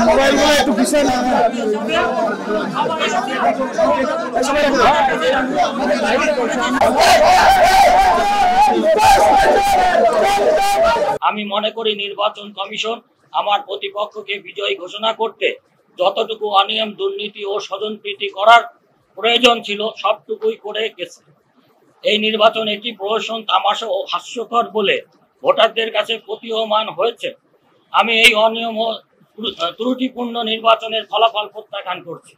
আমি মনে করি নির্বাচন কমিশন আমার প্রতিপক্ষকে বিজয়ী ঘোষণা করতে যতটুকু অনিয়ম, দুর্নীতি ও স্বজনপ্রীতি করার প্রয়োজন ছিল সবটুকুই করে গেছে। এই নির্বাচন একটি প্রহসন, তামাশা ও হাস্যকর বলে ভোটারদের কাছে প্রতীয়মান হয়েছে। আমি এই অনিয়ম ও ত্রুটিপূর্ণ নির্বাচনের ফলাফল প্রত্যাখ্যান করছি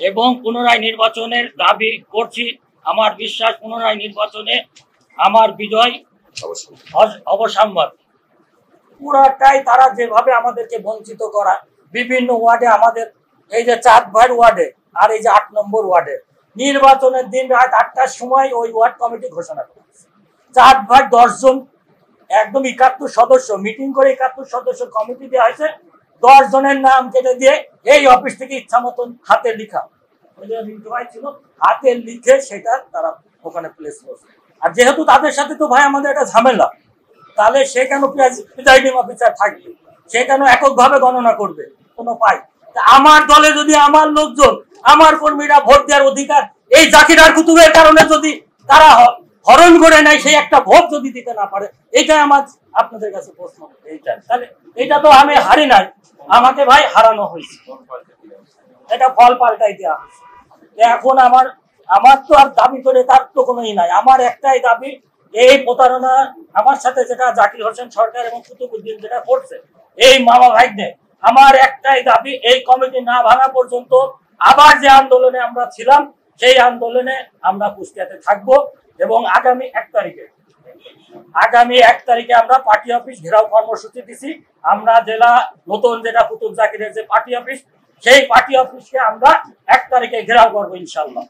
এবং পুনরায় নির্বাচনের দাবি করছি। আমার বিশ্বাস, পুনরায় নির্বাচনে আমার বিজয় অবশ্যম্ভাবী। পুরাটাই তারা যেভাবে আমাদেরকে বঞ্চিত করা, বিভিন্ন ওয়ার্ডে আমাদের এই যে 4 ভাইয়ের ওয়ার্ডে আর এই যে 8 নম্বর ওয়ার্ডে নির্বাচনের দিন রাত 8টার সময় ওই ওয়ার্ড কমিটি ঘোষণা করেছে। 4 ভাই 10 জন একদম 71 সদস্য মিটিং করে 71 সদস্য কমিটি দেওয়া হয়েছে। 10 জনের নাম কেটে দিয়ে এই অফিস থেকে ইচ্ছা মতন হাতে লেখা, ওই যে রিন্টু ভাই ছিল, হাতে লিখে সেটা তারা ওখানে প্লেস করছে। আর যেহেতু তাদের সাথে তো ভাই আমাদের একটা ঝামেলা, তাহলে সে কেন প্রিজাইডিং অফিসার থাকবে, সে কেন এককভাবে গণনা করবে কোনো পাই? আমার দলে যদি আমার লোকজন, আমার কর্মীরা ভোট দেওয়ার অধিকার এই জাকির আর কুতুবের কারণে যদি তারা হরণ করে নেয়, সেই একটা ভোট যদি দিতে না পারে, এটাই আমার আপনাদের কাছে প্রশ্ন। এইটা তাহলে এটা তো আমি হারি নাই, আমাকে ভাই হারানো হয়েছে, এটা ফল পাল্টাই দেওয়া হয়েছে। এখন আমার তো আর দাবি করে তার তো কোনোই নাই। আমার একটাই দাবি, এই প্রতারণা আমার সাথে যেটা জাকির হোসেন সরকার এবং কুতুবউদ্দিন যেটা করছে এই মামা ভাইদের, আমার একটাই দাবি, এই কমিটি না ভাঙা পর্যন্ত আবার যে আন্দোলনে আমরা ছিলাম সেই আন্দোলনে আমরা কুষ্টিয়াতে থাকবো এবং আগামী 1 তারিখে আমরা পার্টি অফিস ঘেরাও কর্মসূচি দিছি। আমরা জেলা নতুন যেটা কুতুব জাকিরের যে পার্টি অফিস, সেই পার্টি অফিসকে আমরা 1 তারিখে ঘেরাও করবো ইনশাল্লাহ।